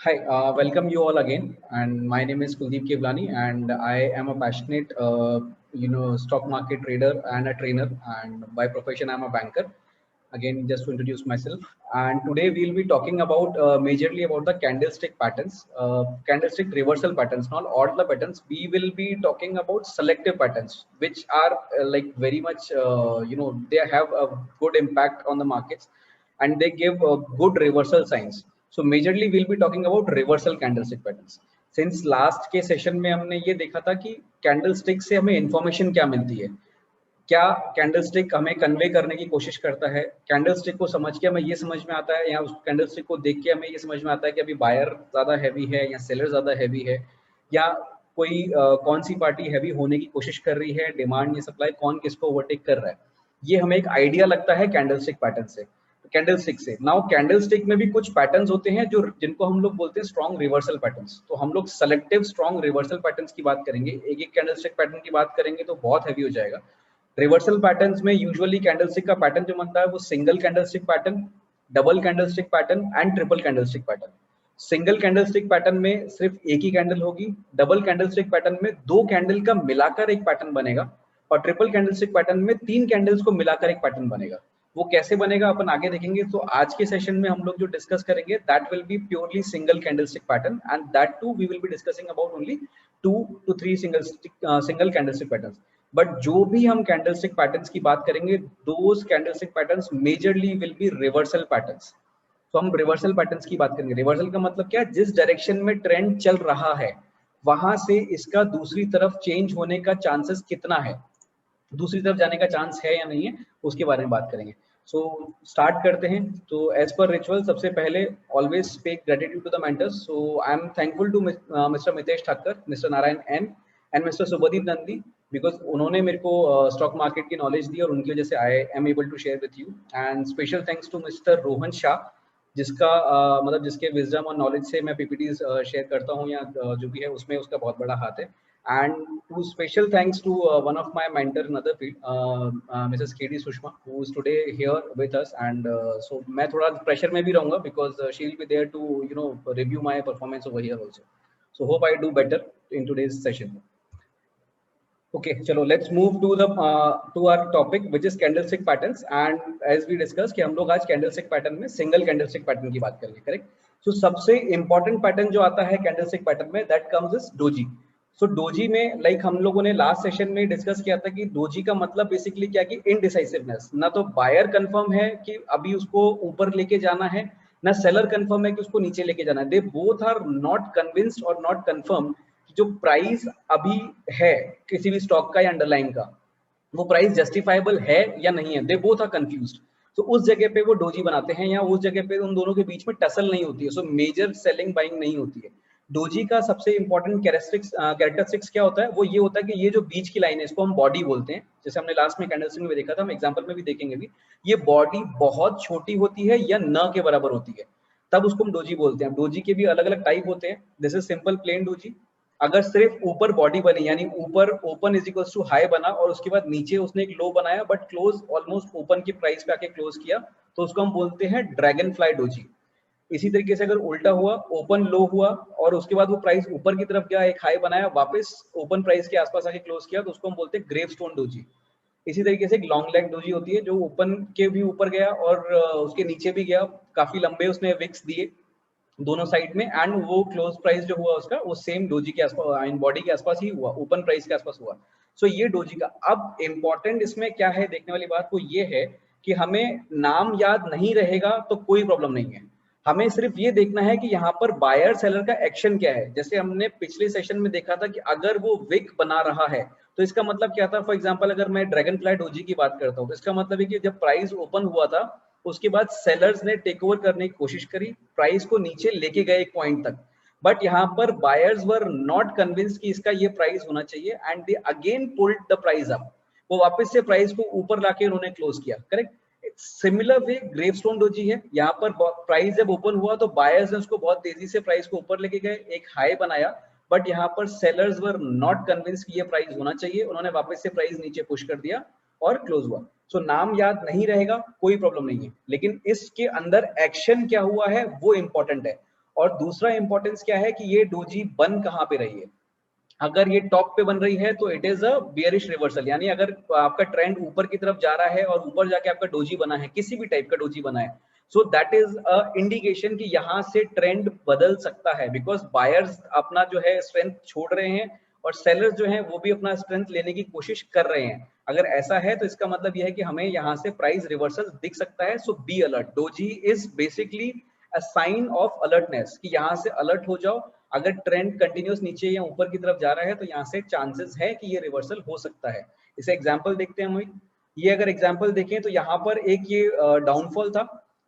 Hi, welcome you all again. And my name is Kuldeep Kevlani, and I am a passionate, stock market trader and a trainer. And by profession, I'm a banker. Again, just to introduce myself. And today we'll be talking about majorly about the candlestick patterns, candlestick reversal patterns, not all the patterns. We will be talking about selective patterns, which are like very much, they have a good impact on the markets and they give good reversal signs. So majorly we'll be talking about reversal candlestick patterns. Since last के session में हमने ये देखा था कि candlestick से हमें information क्या मिलती है, क्या कैंडलस्टिक हमें कन्वे करने की कोशिश करता है, कैंडलस्टिक को समझ के हमें ये समझ में आता है या उस कैंडलस्टिक को देख के हमें ये समझ में आता है कि अभी बायर ज्यादा हैवी है या सेलर ज्यादा हैवी है, या कोई कौन सी पार्टी हैवी होने की कोशिश कर रही है, डिमांड या सप्लाई कौन किसको ओवरटेक कर रहा है, ये हमें एक आइडिया लगता है कैंडलस्टिक पैटर्न से, कैंडलस्टिक से। नाउ कैंडलस्टिक में भी कुछ पैटर्न्स होते हैं जो जिनको हम लोग बोलते हैं स्ट्रॉन्ग रिवर्सल पैटर्न्स। तो हम लोग सेलेक्टिव स्ट्रॉन्ग रिवर्सल पैटर्न्स की बात करेंगे, एक एक कैंडलस्टिक पैटर्न की बात करेंगे तो बहुत हैवी हो जाएगा। रिवर्सल पैटर्न्स में यूजुअली कैंडलस्टिक का पैटर्न जो बनता है वो single candlestick pattern, double candlestick pattern and triple candlestick pattern. Single candlestick pattern में सिर्फ एक ही कैंडल होगी, डबल कैंडलस्टिक पैटर्न में दो कैंडल का मिलाकर एक पैटर्न बनेगा, और ट्रिपल कैंडलस्टिक पैटर्न में तीन कैंडल्स को मिलाकर एक पैटर्न बनेगा। वो कैसे बनेगा अपन आगे देखेंगे। तो आज के सेशन में हम लोग जो डिस्कस करेंगे that will be purely single candlestick pattern, and that too we will be discussing about only 2 to 3 single candlestick patterns. But जो भी हम कैंडलस्टिक पैटर्न्स की बात करेंगे, those candlestick patterns majorly will be reversal patterns. तो हम reversal patterns की बात करेंगे। रिवर्सल का मतलब क्या है, जिस डायरेक्शन में ट्रेंड चल रहा है वहां से इसका दूसरी तरफ चेंज होने का चांसेस कितना है, दूसरी तरफ जाने का चांस है या नहीं है, उसके बारे में बात करेंगे। सो स्टार्ट करते हैं। तो एज पर रिचुअल सबसे पहले always speak gratitude to the mentors. So I am thankful to mister Mitesh Thakar, mister Narayan N and mister Subhadeep Nandi, because उन्होंने मेरे को स्टॉक मार्केट की नॉलेज दी और उनकी वजह से I am able to share with you. And special thanks to mister Rohan Shah, जिसका मतलब जिसके विजडम और नॉलेज से मैं पीपीटीज शेयर करता हूँ या जो भी है उसमें उसका बहुत बड़ा हाथ है। And to special thanks to one of my mentor in other field, Mrs. KD Sushma, who is today here with us. And so मैं थोड़ा pressure में भी रहूँगा because she will be there to review my performance over here also. So hope I do better in today's session. Okay, चलो let's move to our topic which is candlestick patterns. And as we discussed कि हम लोग आज candlestick pattern में single candlestick pattern की बात करेंगे, correct? So सबसे important pattern जो आता है candlestick pattern में that comes is doji. So doji में लाइक हम लोगों ने लास्ट सेशन में डिस्कस किया था कि डोजी का मतलब बेसिकली क्या कि इनडिसाइसिवनेस, ना तो बायर कंफर्म है कि अभी उसको ऊपर लेके जाना है, ना सेलर कंफर्म है कि उसको नीचे लेके जाना है। They both are not convinced और नॉट कंफर्म कि जो प्राइस अभी है किसी भी स्टॉक का या अंडरलाइन का, वो प्राइस जस्टिफाइबल है या नहीं है। They both are confused. तो उस जगह पे वो डोजी बनाते हैं, या उस जगह पे उन दोनों के बीच में टसल नहीं होती है, सो मेजर सेलिंग बाइंग नहीं होती है। डोजी का सबसे इंपॉर्टेंट कैरेक्टरिस्टिक्स क्या होता है, वो ये होता है कि ये जो बीच की लाइन है इसको हम बॉडी बोलते हैं, जैसे हमने लास्ट में कैंडलस्टिक में देखा था, हम एग्जांपल में भी देखेंगे भी, ये बॉडी बहुत छोटी होती है या न के बराबर होती है, तब उसको हम डोजी बोलते हैं। डोजी के भी अलग अलग टाइप होते हैं। This is simple plain doji. अगर सिर्फ ऊपर बॉडी बनी यानी ऊपर open is equals to high बना और उसके बाद नीचे उसने एक लो बनाया बट क्लोज ऑलमोस्ट ओपन की प्राइस पे आके क्लोज किया, तो उसको हम बोलते हैं ड्रैगन फ्लाई डोजी। इसी तरीके से अगर उल्टा हुआ, ओपन लो हुआ और उसके बाद वो प्राइस ऊपर की तरफ गया, एक हाई बनाया, वापस ओपन प्राइस के आसपास आके क्लोज किया, तो उसको हम बोलते हैं ग्रेवस्टोन डोजी। इसी तरीके से एक लॉन्ग लेग डोजी होती है जो ओपन के भी ऊपर गया और उसके नीचे भी गया, काफी लंबे उसने विक्स दिए दोनों साइड में, एंड वो क्लोज प्राइस जो हुआ उसका वो सेम डोजी के आसपास बॉडी के आसपास ही हुआ, ओपन प्राइस के आसपास हुआ। सो ये डोजी का। अब इम्पोर्टेंट इसमें क्या है देखने वाली बात, वो ये है कि हमें नाम याद नहीं रहेगा तो कोई प्रॉब्लम नहीं है, हमें सिर्फ ये देखना है कि यहाँ पर बायर सेलर का एक्शन क्या है। जैसे हमने पिछले सेशन में देखा था कि अगर वो विक बना रहा है तो इसका मतलब क्या था। फॉर एग्जांपल अगर मैं ड्रैगन फ्लाई डोजी की बात करता हूँ तो इसका मतलब है कि जब प्राइस ओपन हुआ था उसके बाद सेलर्स ने टेक ओवर करने की कोशिश करी, प्राइस को नीचे लेके गए एक पॉइंट तक, बट यहाँ पर बायर्स वर नॉट कन्विंस्ड कि इसका ये प्राइस होना चाहिए, and they again pulled the price up. वो वापस से प्राइस को ऊपर लाके उन्होंने क्लोज किया, correct. Similar way gravestone doji है। यहाँ पर प्राइस जब ओपन हुआ तो बायर्स ने उसको बहुत तेजी से प्राइस को ऊपर लेके गए, एक हाई बनाया, बट यहाँ पर सेलर्स वर नॉट कन्विंस कि ये प्राइस होना चाहिए, उन्होंने वापस से प्राइस नीचे पुश कर दिया और क्लोज हुआ। सो नाम याद नहीं रहेगा कोई प्रॉब्लम नहीं है, लेकिन इसके अंदर एक्शन क्या हुआ है वो इंपॉर्टेंट है। और दूसरा इंपॉर्टेंस क्या है कि ये डोजी बन कहाँ पे रही है। अगर ये टॉप पे बन रही है तो it is a bearish reversal, यानी अगर आपका ट्रेंड ऊपर की तरफ जा रहा है और ऊपर जाके आपका डोजी बना है, किसी भी टाइप का डोजी बना है, so that is a indication कि यहाँ से ट्रेंड बदल सकता है, बिकॉज बायर्स अपना जो है स्ट्रेंथ छोड़ रहे हैं और सेलर्स जो है वो भी अपना स्ट्रेंथ लेने की कोशिश कर रहे हैं। अगर ऐसा है तो इसका मतलब यह है कि हमें यहाँ से प्राइस रिवर्सल दिख सकता है। So be alert, doji is basically a sign of alertness कि यहाँ से अलर्ट हो जाओ। अगर ट्रेंड कंटिन्यूस नीचे या ऊपर की तरफ जा रहा है तो यहाँ से चांसेस है कि ये रिवर्सल हो सकता है। इसे एग्जांपल देखते हैं हम। ये अगर एग्जांपल देखें तो यहाँ पर एक ये डाउनफॉल था,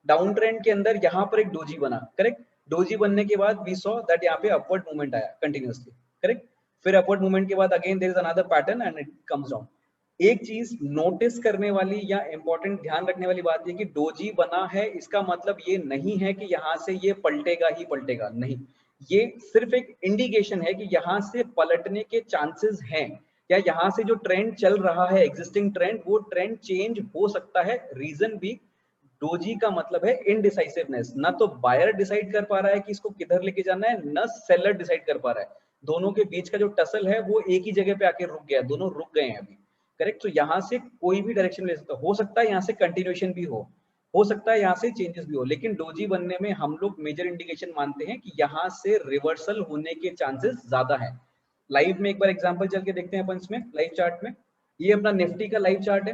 डाउन ट्रेंड के अंदर यहाँ पर एक डोजी बना, करेक्ट। डोजी बनने के बाद वी सॉ दैट यहाँ पे अपवर्ड मूवमेंट आया कंटिन्यूसली, करेक्ट। फिर अपवर्ड मूवमेंट के बाद again there is another pattern and it comes down. एक चीज नोटिस करने वाली या इंपॉर्टेंट ध्यान रखने वाली बात ये कि डोजी बना है इसका मतलब ये नहीं है कि यहाँ से ये पलटेगा ही पलटेगा, नहीं। ये सिर्फ एक इंडिकेशन है कि यहाँ से पलटने के चांसेस हैं, या यहाँ से जो ट्रेंड चल रहा है एग्जिस्टिंग ट्रेंड, वो ट्रेंड चेंज हो सकता है। रीजन भी, डोजी का मतलब है इनडिसाइसिवनेस, ना तो बायर डिसाइड कर पा रहा है कि इसको किधर लेके जाना है, ना सेलर डिसाइड कर पा रहा है। दोनों के बीच का जो टसल है वो एक ही जगह पे आके रुक गया, दोनों रुक गए हैं अभी, करेक्ट। तो यहाँ से कोई भी डायरेक्शन ले सकता हो सकता है यहाँ से कंटिन्यूएशन भी हो सकता है यहाँ से चेंजेस भी हो, लेकिन डोजी बनने में हम लोग मेजर इंडिकेशन मानते हैं कि यहाँ से रिवर्सल होने के चांसेस ज्यादा है। लाइव में एक बार एग्जांपल चल के देखते हैं अपन इसमें लाइव चार्ट में। ये अपना निफ्टी का लाइव चार्ट है,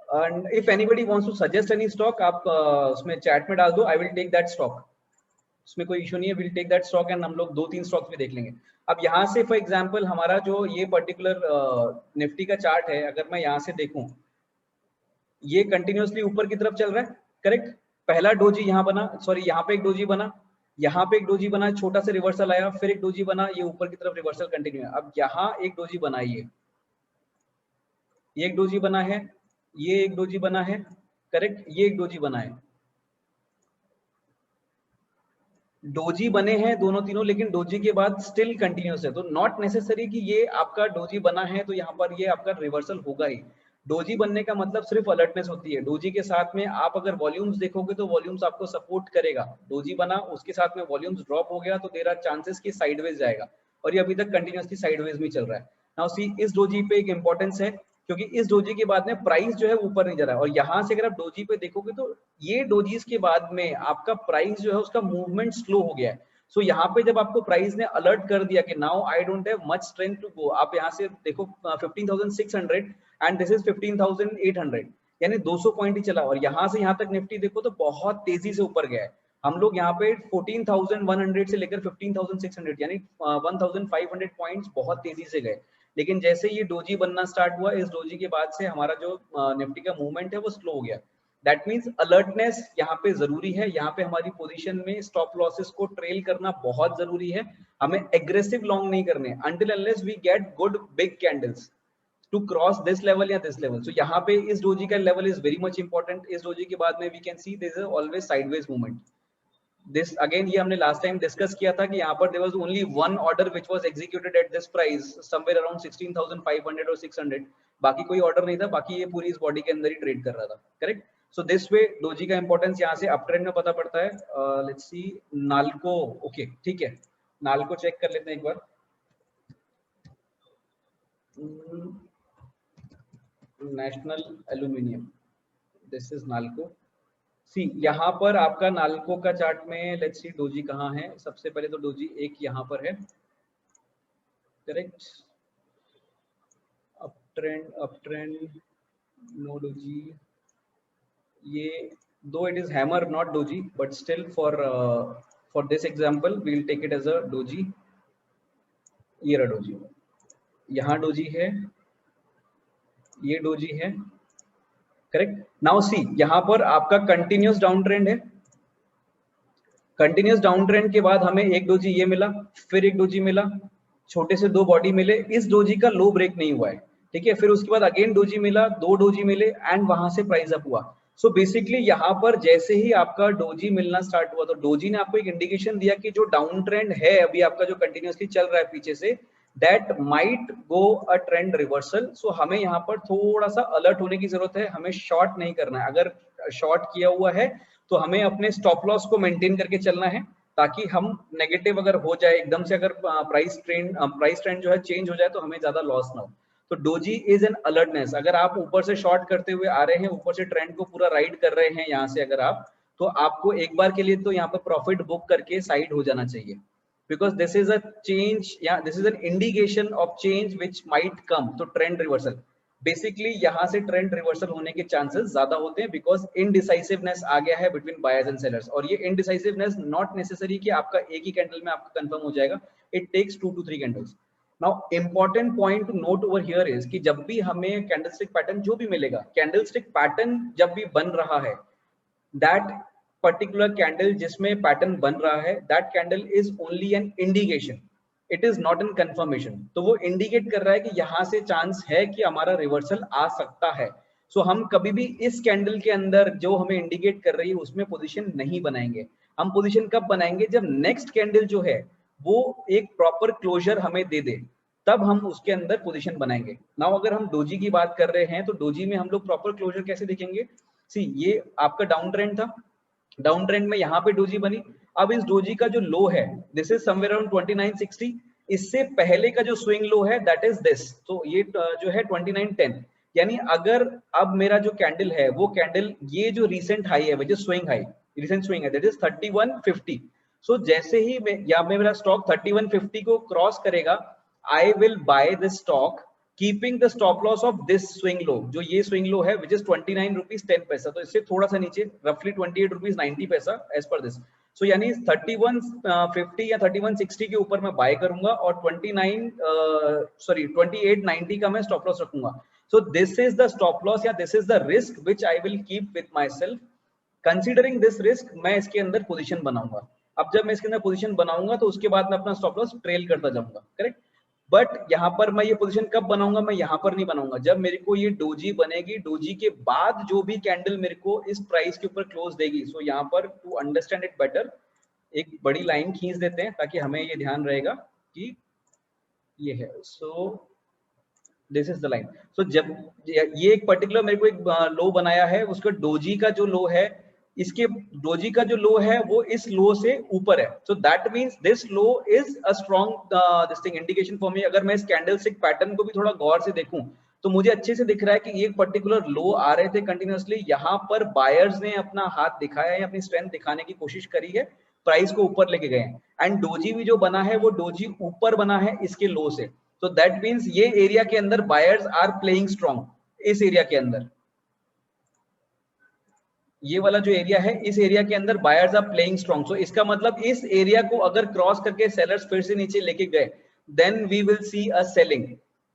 and if anybody wants to suggest any stock, आप उसमें चैट में डाल दो, I will take that stock, उसमें कोई इशू नहीं है, will take that stock and हम लोग 2-3 स्टॉक्स भी देख लेंगे। अब यहाँ से फॉर एग्जांपल हमारा जो ये पर्टिकुलर निफ्टी का चार्ट है, अगर मैं यहाँ से देखूं, ये कंटिन्यूअसली ऊपर की तरफ चल रहा है, करेक्ट। पहला डोजी यहाँ बना, सॉरी यहाँ पे एक डोजी बना, यहाँ पे एक डोजी बना, छोटा सा रिवर्सल आया, फिर एक डोजी बना, ये ऊपर की तरफ रिवर्सल कंटिन्यू है। अब यहाँ एक डोजी बना, ये एक डोजी बना है, ये एक डोजी बना है, करेक्ट, ये एक डोजी बना है। डोजी बने हैं दोनों तीनों, लेकिन डोजी के बाद स्टिल कंटिन्यूस है, तो नॉट नेसेसरी कि ये आपका डोजी बना है तो यहाँ पर ये आपका रिवर्सल होगा ही। डोजी बनने का मतलब सिर्फ अलर्टनेस होती है। डोजी के साथ में आप अगर वॉल्यूम्स देखोगे तो वॉल्यूम्स आपको सपोर्ट करेगा। डोजी बना, उसके साथ में वॉल्यूम्स ड्रॉप हो गया तो देयर आर चांसेस कि साइडवेज जाएगा, और ये अभी तक कंटिन्यूसली साइडवेज में चल रहा है। नाउ सी, इस डोजी पे एक इंपॉर्टेंस है क्योंकि इस डोजी के बाद में प्राइस जो है ऊपर नहीं जा रहा है, और यहाँ से अगर आप डोजी पे देखोगे तो ये डोजीज के बाद में आपका प्राइस जो है उसका मूवमेंट स्लो हो गया है। सो यहाँ पे जब आपको प्राइस ने अलर्ट कर दिया कि now I don't have much strength to go, आप यहाँ से देखो 15,600 एंड दिस इज 15,800, यानी 200 पॉइंट ही चला, और यहाँ से यहाँ तक निफ्टी देखो तो बहुत तेजी से ऊपर गया है। हम लोग यहाँ पे 14,100 से लेकर 15,600 यानी 1,500 पॉइंट्स बहुत तेजी से गए। लेकिन जैसे ये डोजी बनना स्टार्ट हुआ, इस डोजी के बाद से हमारा जो निफ्टी का मूवमेंट है वो स्लो हो गया। दैट मीन्स अलर्टनेस यहाँ पे जरूरी है। यहाँ पे हमारी पोजीशन में स्टॉप लॉसेस को ट्रेल करना बहुत जरूरी है। हमें एग्रेसिव लॉन्ग नहीं करने until unless we get good big candles to cross this level या दिस लेवल। सो यहाँ पे इस डोजी का level is very much important. इस डोजी के बाद में we can see this is always sideways movement. This again, ये हमने लास्ट टाइम डिस्कस किया था कि यहाँ पर there was only one order which was executed at this price somewhere around 16,500 और 600, बाकी कोई ऑर्डर नहीं था, बाकी ये पूरी इस बॉडी के अंदर ही ट्रेड कर रहा था, correct. So this way doji का इंपॉर्टेंस यहाँ से अप ट्रेंड में पता पड़ता है। लेट्स सी नाल्को, ओके ठीक है, नाल्को चेक कर लेते हैं एक बार। National aluminium, this is Nalco. See यहाँ पर आपका नाल्को का चार्ट में लेट्स सी डोजी कहाँ है। सबसे पहले तो डोजी एक यहाँ पर है, correct. Up trend no doji, ये दो it is hammer not doji, but still for this example we will take it as a doji. ये रहा डोजी, यहाँ डोजी है, ये डोजी है, करेक्ट। नाउ सी यहाँ पर आपका कंटिन्यूस डाउन ट्रेंड है। कंटिन्यूस डाउन ट्रेंड के बाद हमें एक डोजी ये मिला, फिर एक डोजी मिला, छोटे से दो बॉडी मिले, इस डोजी का लो ब्रेक नहीं हुआ है, ठीक है। फिर उसके बाद अगेन डोजी मिला, दो डोजी मिले एंड वहां से प्राइस अप हुआ। सो बेसिकली यहाँ पर जैसे ही आपका डोजी मिलना स्टार्ट हुआ तो डोजी ने आपको एक इंडिकेशन दिया कि जो डाउन ट्रेंड है अभी आपका जो कंटिन्यूसली चल रहा है पीछे से, that might go a trend reversal. So हमें यहाँ पर थोड़ा सा अलर्ट होने की जरूरत है, हमें शॉर्ट नहीं करना है। अगर शॉर्ट किया हुआ है तो हमें अपने स्टॉप लॉस को मेंटेन करके चलना है, ताकि हम नेगेटिव अगर हो जाए एकदम से, अगर प्राइस ट्रेंड जो है चेंज हो जाए तो हमें ज्यादा लॉस ना हो। तो डोजी इज एन अलर्टनेस। अगर आप ऊपर से शॉर्ट करते हुए आ रहे हैं, ऊपर से ट्रेंड को पूरा राइड कर रहे हैं यहाँ से अगर आप, तो आपको एक बार के लिए तो यहाँ पर प्रॉफिट बुक करके साइड हो जाना चाहिए, because this is a change या this is an indication of change which might come. तो ट्रेंड रिवर्सल, बेसिकली यहाँ से ट्रेंड रिवर्सल होने के चांसेस ज्यादा होते हैं, बिकॉज इनडिसाइसिवनेस आ गया है बिटवीन बायर्स एंड सेलर्स। और ये इनडिसाइसिवनेस नॉट नेसेसरी कि आपका एक ही कैंडल में आपका कंफर्म हो जाएगा, it takes 2 to 3 candles. Now important point to note over here is कि जब भी हमें कैंडलस्टिक पैटर्न जो भी मिलेगा, कैंडलस्टिक पैटर्न जब भी बन रहा है, दैट पर्टिकुलर कैंडल जिसमें पैटर्न बन रहा है, that candle is only an indication, it is not an confirmation. तो वो इंडिकेट कर रहा है कि यहाँ से चांस है कि हमारा रिवर्सल आ सकता है। सो हम कभी भी इस कैंडल के अंदर जो हमें इंडिकेट कर रही है उसमें पोजीशन नहीं बनाएंगे। हम पोजीशन कब बनाएंगे, जब नेक्स्ट कैंडल जो है वो एक प्रॉपर क्लोजर हमें दे दे, तब हम उसके अंदर पोजीशन बनाएंगे। नाउ अगर हम डोजी की बात कर रहे हैं तो डोजी में हम लोग प्रॉपर क्लोजर कैसे देखेंगे। सी, ये आपका डाउन ट्रेंड था, डाउन ट्रेंड में यहाँ पे डोजी बनी। अब इस डोजी का जो लो है, दिस इज समवेयर अराउंड 2960। इससे पहले का जो स्विंग लो है दैट इज दिस, तो ये जो है 2910। यानी अगर अब मेरा जो कैंडल है वो कैंडल, ये जो रिसेंट हाई है, जो स्विंग हाई, रिसेंट स्विंग है, दैट इज 3150। सो जैसे ही यहाँ पे मेरा स्टॉक 3150 को क्रॉस करेगा, I will by this stock keeping the stop loss of this swing low, जो ये स्विंग लो है, विच इज 29 रुपीज 10 पैसा। तो इससे थोड़ा सा नीचे, रफली 28 रुपीज 90 पैसा एज पर दिस। सो यानी 3150 या 3160 के ऊपर मैं बाय करूंगा और 2890 का मैं स्टॉप लॉस रखूंगा। So this is the stop loss या this is the risk which I will keep with myself. Considering this risk मैं इसके अंदर पोजीशन बनाऊंगा। अब जब मैं इसके अंदर पोजीशन बनाऊंगा तो उसके बाद मैं अपना स्टॉप लॉस ट्रेल करता जाऊंगा, करेक्ट। बट यहाँ पर मैं ये पोजीशन कब बनाऊंगा, मैं यहाँ पर नहीं बनाऊंगा, जब मेरे को ये डोजी बनेगी, डोजी के बाद जो भी कैंडल मेरे को इस प्राइस के ऊपर क्लोज देगी। सो यहाँ पर टू अंडरस्टैंड इट बेटर एक बड़ी लाइन खींच देते हैं ताकि हमें ये ध्यान रहेगा कि ये है। So this is the line. So जब ये एक पर्टिकुलर मेरे को एक लो बनाया है, उसका डोजी का जो लो है, इसके डोजी का जो लो है वो इस लो से ऊपर है। So that means this low is a strong this thing indication for me. अगर मैं इस कैंडलस्टिक पैटर्न को भी थोड़ा गौर से देखूं तो मुझे अच्छे से दिख रहा है कि ये पर्टिकुलर लो आ रहे थे कंटिन्यूअसली, यहाँ पर बायर्स ने अपना हाथ दिखाया है, अपनी स्ट्रेंथ दिखाने की कोशिश करी है, प्राइस को ऊपर लेके गए हैं। एंड डोजी भी जो बना है वो डोजी ऊपर बना है इसके लो से। तो दैट मींस ये एरिया के अंदर बायर्स आर प्लेइंग स्ट्रॉन्ग, इस एरिया के अंदर, ये वाला जो एरिया है, इस एरिया के अंदर बायर्स आर प्लेइंग स्ट्रॉन्ग। सो इसका मतलब इस एरिया को अगर क्रॉस करके सेलर्स फिर से नीचे लेके गए, then we will see a selling,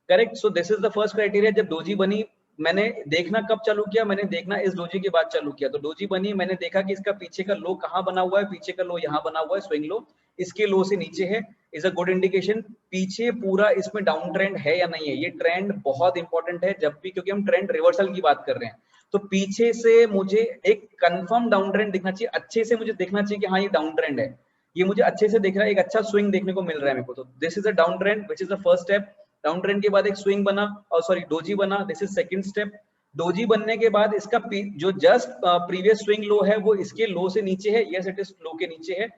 correct. So this is the first criteria. जब डोजी बनी, मैंने देखना कब चालू किया, मैंने देखना इस डोजी के बाद चालू किया। तो डोजी बनी, मैंने देखा कि इसका पीछे का लो कहाँ बना हुआ है, पीछे का लो यहाँ बना हुआ है, स्विंग लो इसके लो से नीचे है, इज अ गुड इंडिकेशन। पीछे पूरा इसमें डाउन ट्रेंड है या नहीं है, ये ट्रेंड बहुत इंपॉर्टेंट है जब भी, क्योंकि हम ट्रेंड रिवर्सल की बात कर रहे हैं। तो पीछे से मुझे एक कंफर्म डाउन ट्रेंड दिखना चाहिए, अच्छे से मुझे देखना चाहिए कि हाँ ये डाउन ट्रेंड है, ये मुझे अच्छे से दिख रहा है, एक अच्छा स्विंग देखने को मिल रहा है मेरे को। तो this is a down trend which is the first step. Down trend के बाद एक स्विंग बना, और सॉरी डोजी बना, this is second step. Doji बनने के बाद इसका जो जस्ट प्रीवियस स्विंग लो है वो इसके लो से नीचे है, यस इट इज लो के नीचे है।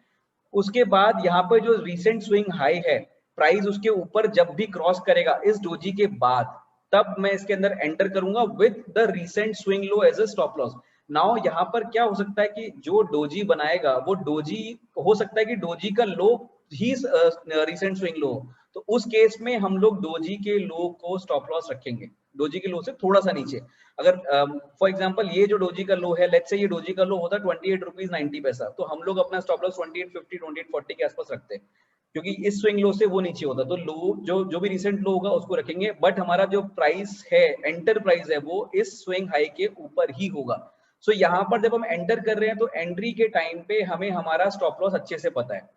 उसके बाद यहाँ पर जो रिसेंट स्विंग हाई है, प्राइस उसके ऊपर जब भी क्रॉस करेगा इस डोजी के बाद, तब मैं इसके अंदर एंटर करूंगा with the recent swing low as a stop loss. Now यहाँ पर क्या हो सकता है कि जो डोजी बनाएगा वो डोजी, हो सकता है कि डोजी का लो ही रिसेंट स्विंग लो, तो उस केस में हम लोग डोजी के लो को स्टॉप लॉस रखेंगे, डोजी के लो से थोड़ा सा नीचे। अगर फॉर एग्जांपल ये जो डोजी का लो है, लेट्स से ये डोजी का लो होता 28 रुपीज 90 पैसा, तो हम लोग अपना स्टॉप लॉस 2850 2840 के आसपास रखते हैं, क्योंकि इस स्विंग लो से वो नीचे होता। तो लो जो भी रिसेंट लो होगा उसको रखेंगे, बट हमारा जो प्राइस है, एंटर प्राइस है, वो इस स्विंग हाई के ऊपर ही होगा। सो यहाँ पर जब हम एंटर कर रहे हैं तो एंट्री के टाइम पे हमें हमारा स्टॉप लॉस अच्छे से पता है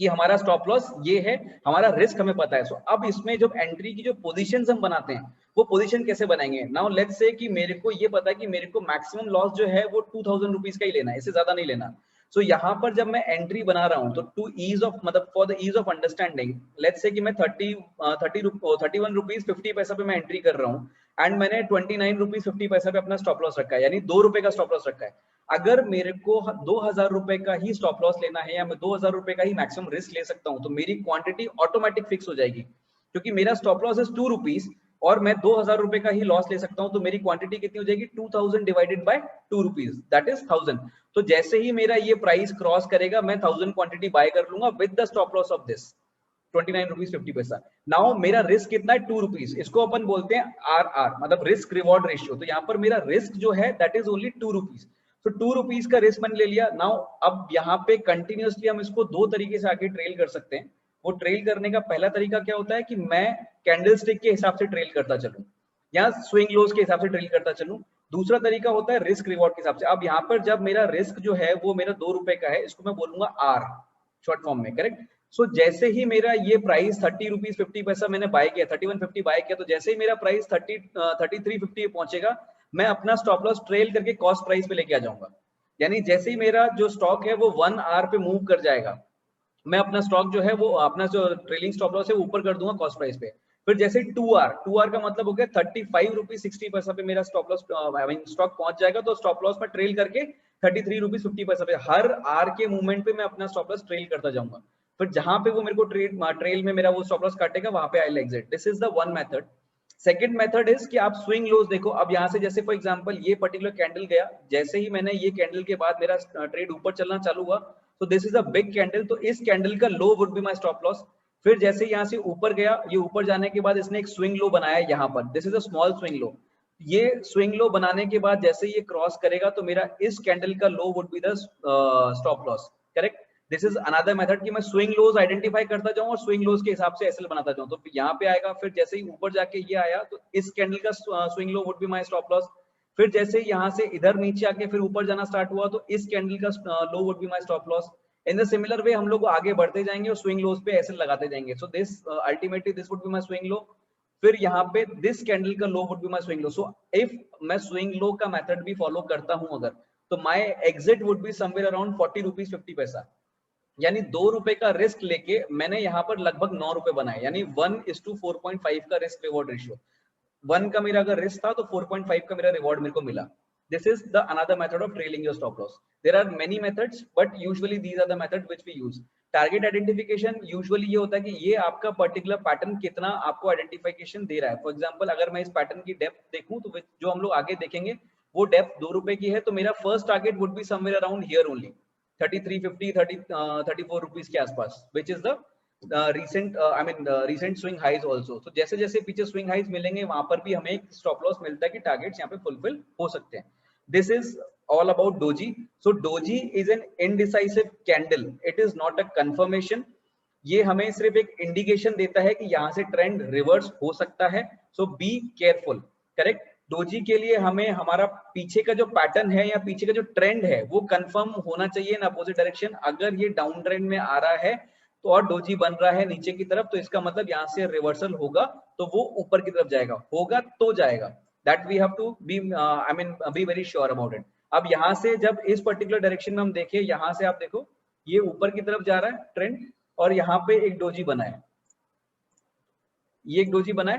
कि हमारा स्टॉप लॉस ये है, हमारा रिस्क हमें पता है। सो अब इसमें जब एंट्री की जो पोजीशंस हम बनाते हैं, वो पोजीशन कैसे बनाएंगे। नाउ लेट्स से कि मेरे को ये पता है कि मेरे को मैक्सिमम लॉस जो है वो 2000 रुपीज का ही लेना है, इससे ज्यादा नहीं लेना। सो यहाँ पर जब मैं एंट्री बना रहा हूँ तो टू ईज ऑफ मतलब for the ease of understanding let's say कि मैं 31 रुपीज 50 पैसा पे मैं एंट्री कर रहा हूँ एंड मैंने 29 रुपीज 50 पैसा पे अपना स्टॉप लॉस रखा है, यानी 2 रुपए का स्टॉप लॉस रखा है। अगर मेरे को 2000 रुपए का ही स्टॉप लॉस लेना है या मैं 2000 रुपए का ही मैक्सिमम रिस्क ले सकता हूँ, तो मेरी क्वांटिटी ऑटोमेटिक फिक्स हो जाएगी, क्योंकि मेरा स्टॉप लॉस इज 2 रुपीज और मैं 2000 रुपए का ही लॉस ले सकता हूं, तो मेरी क्वांटिटी कितनी हो जाएगी 2000 divided by 2 rupees, that is 1000। तो जैसे ही मेरा ये प्राइस क्रॉस करेगा मैं 1000 क्वांटिटी बाय कर लूंगा with the stop loss of this 29 rupees 50 पैसा। नाउ मेरा रिस्क कितना है 2 रुपीज, इसको अपन बोलते हैं RR मतलब रिस्क रिवॉर्ड रेशियो। तो यहाँ पर मेरा रिस्क जो है दैट इज ओनली 2 रुपीज। तो 2 रुपीज का रिस्क मैंने ले लिया। नाउ अब यहाँ पे कंटिन्यूअसली हम इसको दो तरीके से आगे ट्रेल कर सकते हैं। वो ट्रेल करने का पहला तरीका क्या होता है कि मैं कैंडल स्टिक के हिसाब से ट्रेल करता चलूं या स्विंग लोज के हिसाब से ट्रेल करता चलूं। दूसरा तरीका होता है रिस्क रिवॉर्ड के हिसाब से। अब यहाँ पर जब मेरा रिस्क जो है वो मेरा 2 रुपए का है, इसको मैं बोलूंगा R शॉर्ट फॉर्म में, करेक्ट। सो जैसे ही मेरा ये प्राइस 30 रुपीज 50 पैसा मैंने बाय किया, 31.50 बाय किया, तो जैसे ही मेरा प्राइस 33.50 पहुंचेगा मैं अपना स्टॉप लॉस ट्रेल करके कॉस्ट प्राइस पे लेके आ जाऊंगा। यानी जैसे ही मेरा जो स्टॉक है वो 1 आवर पे मूव कर जाएगा, मैं अपना स्टॉक जो है वो अपना जो ट्रेलिंग स्टॉप लॉस है ऊपर कर दूंगा कॉस्ट प्राइस पे। फिर जैसे 2 आवर का मतलब हो गया 35 रुपीज 60 पैसा पे मेरा स्टॉप लॉस स्टॉक पहुंच जाएगा, तो स्टॉप लॉस में ट्रेल करके 33 रुपीज 50 पैसा पे हर आर के मूवमेंट पे मैं अपना स्टॉप लॉस ट्रेल करता जाऊंगा। फिर जहां पे वो मेरे को ट्रेल में मेरा वो स्टॉप लॉस काटेगा वहां पे I will exit. This is the one method. Second method is कि आप स्विंग लोज देखो। अब यहाँ से जैसे फॉर एग्जांपल ये पर्टिकुलर कैंडल गया, जैसे ही मैंने ये कैंडल के बाद मेरा ट्रेड ऊपर चलना चालू हुआ, तो this is a big candle, तो इस कैंडल का low would be my stop loss. फिर जैसे यहाँ से ऊपर गया, ये ऊपर जाने के बाद इसने एक स्विंग लो बनाया यहाँ पर, this is a small swing low. ये स्विंग लो बनाने के बाद जैसे ये क्रॉस करेगा तो मेरा इस कैंडल का low would be the stop loss, correct. This is another method कि मैं स्विंग लोज आइडेंटिफाई करता जाऊं और स्विंग लोज के हिसाब से एसएल बनाता जाऊं। तो यहाँ पे आएगा, फिर जैसे ही ऊपर जाके ये आया तो इस कैंडल का swing low would be my stop loss. फिर जैसे यहाँ से इधर नीचे आके फिर ऊपर जाना स्टार्ट हुआ तो इस कैंडल का low would be my stop loss. In the similar way हम लोग आगे बढ़ते जाएंगे और स्विंग लोज पे एसएल लगाते जाएंगे। So this ultimately this would be my swing low. फिर यहाँ पे दिस कैंडल का low would be my swing low. So if मैं स्विंग लो का मेथड भी फॉलो करता हूं अगर, तो my exit would be somewhere around 40 rupees 50 paisa. यानी 2 रुपए का रिस्क लेके मैंने यहाँ पर लगभग 9 रुपए बनाए, यानी 1:4.5 का रिस्क रिवॉर्ड रेशियो। 1 का मेरा अगर रिस्क था तो 4.5 का मेरा रिवॉर्ड मेरे को मिला। This is the another method of trailing your stop loss. There are many methods but usually these are the method which we use. Target identification usually ये होता है कि ये आपका पर्टिकुलर पैटर्न कितना आपको आइडेंटिफिकेशन दे रहा है। फॉर एग्जांपल अगर मैं इस पैटर्न की डेप्थ देखूं तो जो हम लोग आगे देखेंगे वो डेप्थ 2 रुपए की है, तो मेरा first target would be somewhere around here only 33.50 34 rupees के आसपास, which is the recent swing highs also। तो जैसे जैसे पीछे swing highs मिलेंगे वहां पर भी हमें एक स्टॉप लॉस मिलता है कि टारगेट्स यहाँ पे फुलफिल हो सकते हैं। This is all about doji। so doji is an indecisive candle, it is not a confirmation। ये हमें सिर्फ एक इंडिकेशन देता है कि यहाँ से ट्रेंड रिवर्स हो सकता है, so be careful, correct. Doji के लिए हमें हमारा पीछे का जो पैटर्न है या पीछे का जो ट्रेंड है वो कंफर्म होना चाहिए इन अपोजिट डायरेक्शन। अगर ये डाउन ट्रेंड में आ रहा है तो और डोजी बन रहा है नीचे की तरफ, तो इसका मतलब यहाँ से रिवर्सल होगा तो वो ऊपर की तरफ जाएगा, होगा तो जाएगा। That we have to be be very sure about it. अब यहाँ से जब इस पर्टिकुलर डायरेक्शन में हम देखें, यहाँ से आप देखो ये ऊपर की तरफ जा रहा है ट्रेंड और यहाँ पे एक डोजी बना है, ये एक डोजी बना है,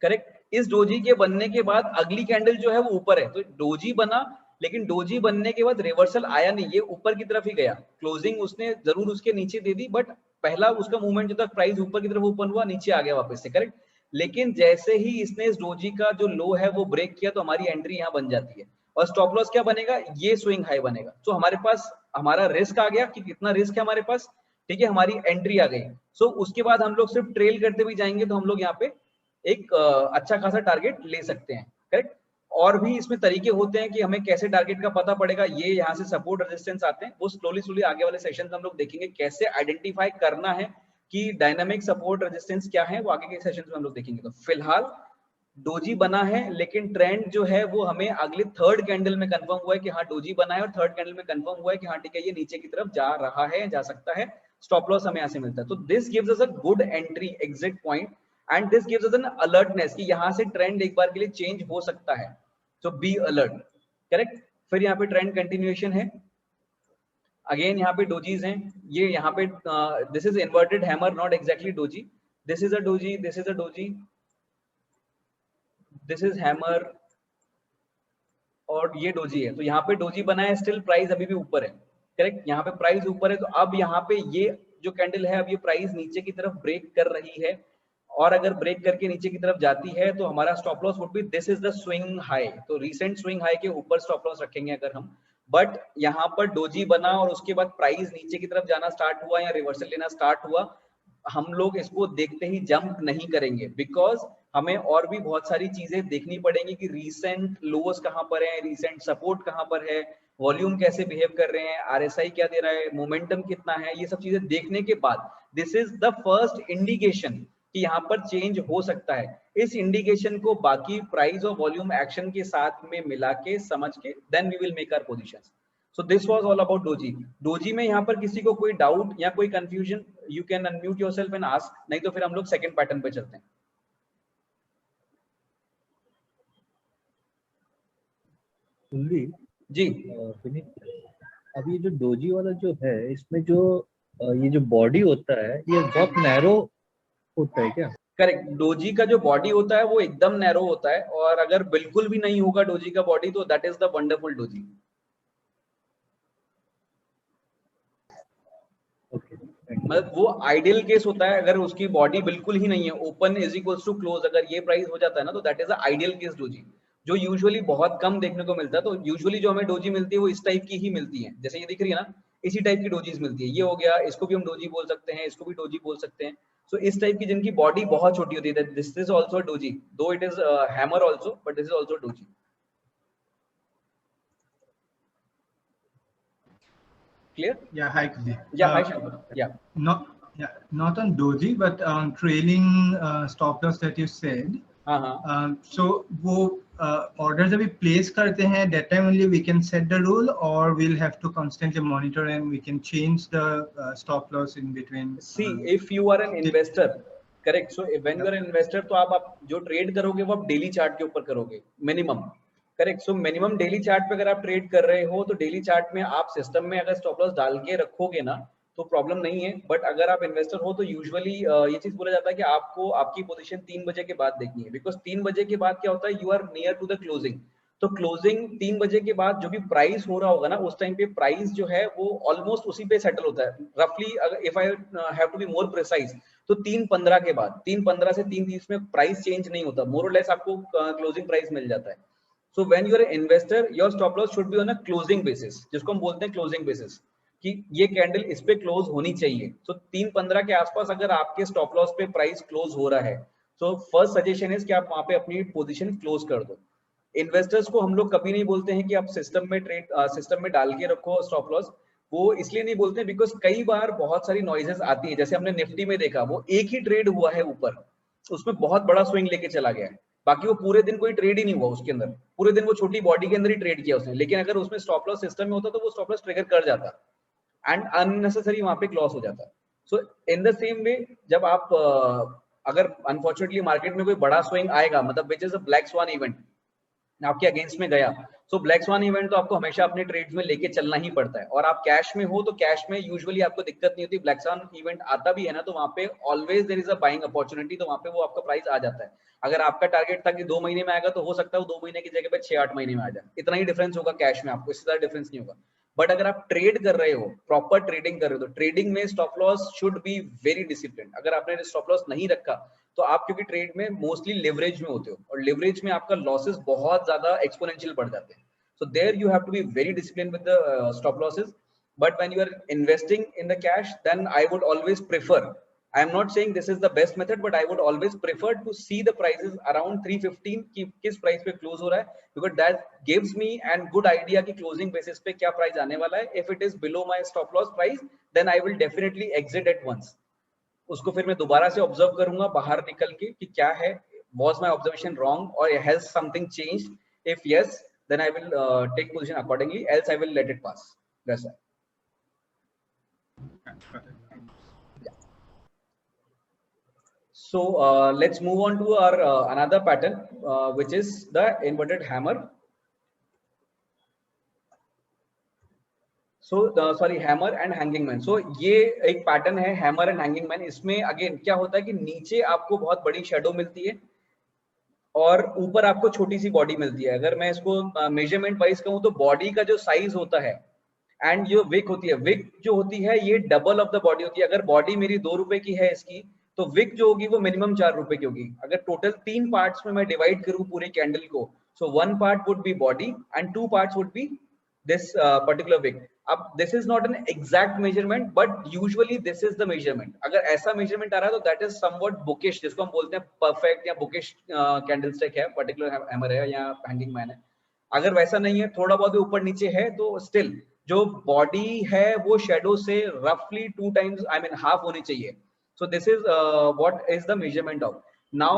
करेक्ट। इस डोजी के बनने के बाद अगली कैंडल जो है वो ऊपर है, तो डोजी बना, लेकिन डोजी बनने के बाद रिवर्सल आया नहीं, ये ऊपर की तरफ ही गया। क्लोजिंग उसने जरूर उसके नीचे दे दी, बट पहला उसका मूवमेंट जो था प्राइस ऊपर की तरफ ओपन हुआ, नीचे आ गया वापस से, करेक्ट। लेकिन जैसे ही इसने इस डोजी का जो लो है वो ब्रेक किया तो हमारी एंट्री यहाँ बन जाती है और स्टॉप लॉस क्या बनेगा, ये स्विंग हाई बनेगा। तो हमारे पास हमारा रिस्क आ गया कि कितना रिस्क है हमारे पास, ठीक है, हमारी एंट्री आ गई। सो उसके बाद हम लोग सिर्फ ट्रेल करते भी जाएंगे तो हम लोग यहाँ पे एक अच्छा खासा टारगेट ले सकते हैं, करेक्ट। और भी इसमें तरीके होते हैं कि हमें कैसे टारगेट का पता पड़ेगा। ये यहाँ से सपोर्ट रेजिस्टेंस आते हैं, वो स्लोली स्लोली आगे वाले सेशन में हम लोग देखेंगे कैसे आइडेंटिफाई करना है कि डायनामिक सपोर्ट रेजिस्टेंस क्या है, वो आगे के सेशन में हम लोग देखेंगे। तो फिलहाल डोजी बना है, लेकिन ट्रेंड जो है वो हमें अगले थर्ड कैंडल में कंफर्म हुआ है कि हाँ डोजी बना है, और थर्ड कैंडल में कंफर्म हुआ है कि हाँ ठीक है ये नीचे की तरफ जा रहा है, जा सकता है। स्टॉप लॉस हमें यहाँ से मिलता है। तो this gives us a good entry exit point and this gives us an alertness कि यहाँ से ट्रेंड एक बार के लिए चेंज हो सकता है। So be alert, correct. फिर यहाँ पे ट्रेंड कंटिन्यूएशन है। अगेन यहाँ पे डोजीज हैं, ये यहाँ पे this is inverted hammer, not exactly doji, this is a doji, this is a doji, this is hammer और ये डोजी है। तो यहाँ पे डोजी बना है, स्टिल प्राइस अभी भी ऊपर है, करेक्ट, यहाँ पे प्राइस ऊपर है। तो अब यहाँ पे ये जो कैंडल है, अब ये प्राइस नीचे की तरफ ब्रेक कर रही है, और अगर ब्रेक करके नीचे की तरफ जाती है तो हमारा stop loss would be this is the swing high. तो रीसेंट स्विंग हाई के ऊपर स्टॉप लॉस रखेंगे अगर हम, बट यहाँ पर डोजी बना और उसके बाद प्राइस नीचे की तरफ जाना स्टार्ट हुआ या रिवर्सल लेना स्टार्ट हुआ, हम लोग इसको देखते ही जंप नहीं करेंगे, बिकॉज हमें और भी बहुत सारी चीजें देखनी पड़ेंगी कि रीसेंट लोस कहां पर है, रीसेंट सपोर्ट कहां पर है, वॉल्यूम कैसे बिहेव कर रहे हैं, आरएसआई क्या दे रहा है, मोमेंटम कितना है, ये सब चीजें देखने के बाद this is the first indication कि यहाँ पर चेंज हो सकता है। इस इंडिकेशन को बाकी प्राइस और वॉल्यूम एक्शन के साथ में मिला के समझ के then we will make our positions. So this was all about doji. Doji में यहाँ पर किसी को कोई डाउट या कोई confusion, you can unmute yourself and ask, नहीं तो फिर हम लोग सेकंड पैटर्न पे चलते हैं। कुलदीप जी विनीत, अब ये जो डोजी वाला जो है, इसमें जो ये जो बॉडी होता है ये बहुत नैरो होता है क्या? करेक्ट, डोजी का जो बॉडी होता है वो एकदम नैरो होता है, और अगर बिल्कुल भी नहीं होगा डोजी का बॉडी तो that is the wonderful doji. मतलब वो आइडियल केस होता है, अगर उसकी बॉडी बिल्कुल ही नहीं है, open is equals to close, अगर ये प्राइस हो जाता है ना तो that is the ideal case doji, जो यूजुअली बहुत कम देखने को मिलता है। तो यूजुअली जो हमें डोजी मिलती है वो इस टाइप की ही मिलती है, जैसे ये दिख रही है ना, इसी टाइप की डोजीज मिलती है। ये हो गया, इसको भी हम डोजी बोल सकते हैं, इसको भी डोजी बोल सकते हैं। सो इस टाइप की जिनकी बॉडी बहुत छोटी होती है, दिस इज ऑल्सो डोजी, दो it is hammer also, but this is also doji. Clear? Yeah, hi Kuldip. Yeah, hi Shankar. Yeah. Not on doji, but on trailing stop loss that you said. So वो orders अभी place करते हैं, that time only we can set the rule, or we'll have to constantly monitor and we can change the stop loss in between. See, if you are an investor, correct. So when you are an investor, तो आप जो trade करोगे वो आप daily chart के ऊपर करोगे minimum, correct. So minimum daily chart पे अगर आप ट्रेड कर रहे हो तो डेली चार्ट में आप सिस्टम में अगर स्टॉप लॉस डाल के रखोगे ना तो प्रॉब्लम नहीं है। बट अगर आप इन्वेस्टर हो तो यूजुअली ये चीज बोला जाता है कि आपको आपकी पोजीशन 3 बजे के बाद देखनी है, बिकॉज 3 बजे के बाद क्या होता है, you are near to the closing. तो क्लोजिंग 3 बजे के बाद जो भी प्राइस हो रहा होगा ना, उस टाइम पे प्राइस जो है वो ऑलमोस्ट उसी पे सेटल होता है रफली। If I have to be more precise तो 3:15 के बाद, 3:15 से 3:30 में प्राइस चेंज नहीं होता, मोर और लेस आपको क्लोजिंग प्राइस मिल जाता है। So when you are an investor, your stop loss should be on a closing basis, जिसको हम बोलते हैं closing basis, कि ये कैंडल इस पे क्लोज होनी चाहिए। तो 3:15 के आसपास अगर आपके स्टॉप लॉस पे प्राइस क्लोज हो रहा है तो फर्स्ट सजेशन है कि आप वहां पे अपनी पोजीशन क्लोज कर दो। इन्वेस्टर्स को हम लोग कभी नहीं बोलते हैं कि आप सिस्टम में सिस्टम में डाल के रखो स्टॉप लॉस, वो इसलिए नहीं बोलते बिकॉज कई बार बहुत सारी नॉइजेस आती है। जैसे हमने निफ्टी में देखा, वो एक ही ट्रेड हुआ है ऊपर, उसमें बहुत बड़ा स्विंग लेके चला गया है, बाकी वो पूरे दिन कोई ट्रेड ही नहीं हुआ उसके अंदर, पूरे दिन वो छोटी बॉडी के अंदर ही ट्रेड किया उसने। लेकिन अगर उसमें स्टॉप लॉस सिस्टम में होता तो वो स्टॉप लॉस ट्रिगर कर जाता एंड अननेसेसरी वहां पे लॉस हो जाता। सो इन द सेम वे जब आप अगर अनफॉर्चुनेटली मार्केट में कोई बड़ा स्विंग आएगा, मतलब which is a black swan event, आपके अगेंस्ट में गया, सो ब्लैक स्वान इवेंट तो आपको हमेशा अपने ट्रेड्स में लेके चलना ही पड़ता है। और आप कैश में हो तो कैश में यूजुअली आपको दिक्कत नहीं होती, ब्लैक स्वान इवेंट आता भी है ना तो वहां पे always there is a buying opportunity, तो वहां पे वो आपका प्राइस आ जाता है। अगर आपका टारगेट था कि 2 महीने में आएगा तो हो सकता है वो 2 महीने की जगह पे 6-8 महीने में आ जाए, इतना ही डिफरेंस होगा कैश में, आपको इससे ज्यादा डिफरेंस नहीं होगा। बट अगर आप ट्रेड कर रहे हो, प्रॉपर ट्रेडिंग कर रहे हो, तो ट्रेडिंग में stop loss should be very discipline. अगर आपने स्टॉप लॉस नहीं रखा तो आप क्योंकि ट्रेड में मोस्टली लिवरेज में होते हो और लिवरेज में आपका लॉसेस बहुत ज्यादा एक्सपोनेंशियल बढ़ जाते हैं। So there you have to be very disciplined with the stop losses. But when you are investing in the cash, then I would always prefer, I am not saying this is the best method, but I would always prefer to see the prices around 315 कि किस price पे close हो रहा है, because that gives me an good idea कि closing basis पे क्या price आने वाला है। If it is below my stop loss price, then I will definitely exit at once. उसको फिर मैं दोबारा से ऑब्जर्व करूंगा बाहर निकल के कि क्या है, was my observation wrong or has something changed? If yes, then I will take position accordingly, else I will let it pass. That's all. Yeah. So let's move on to our another pattern, which is the inverted hammer. Sorry hammer and hanging man. So ये एक pattern है hammer and hanging man. इसमें again क्या होता है कि नीचे आपको बहुत बड़ी शेडो मिलती है और ऊपर आपको छोटी सी बॉडी मिलती है। अगर मैं इसको मेजरमेंट वाइज कहूँ तो बॉडी का जो साइज होता है एंड जो विक होती है, विक जो होती है ये डबल ऑफ द बॉडी होती है। अगर बॉडी मेरी 2 रुपए की है इसकी, तो विक जो होगी वो मिनिमम 4 रुपए की होगी। अगर टोटल 3 पार्ट्स में मैं डिवाइड करूं पूरे कैंडल को, सो 1 part would be body and 2 parts would be this particular wick. अब this is not an exact measurement but usually this is the measurement. अगर ऐसा measurement आ रहा है तो that is somewhat bookish, जिसको हम बोलते हैं perfect या bookish candlestick है, particular hammer है या hanging man है। अगर वैसा नहीं है, थोड़ा बहुत ऊपर नीचे है, तो still जो body है वो shadow से roughly 2 times I mean half होनी चाहिए। So this is what is the measurement of. Now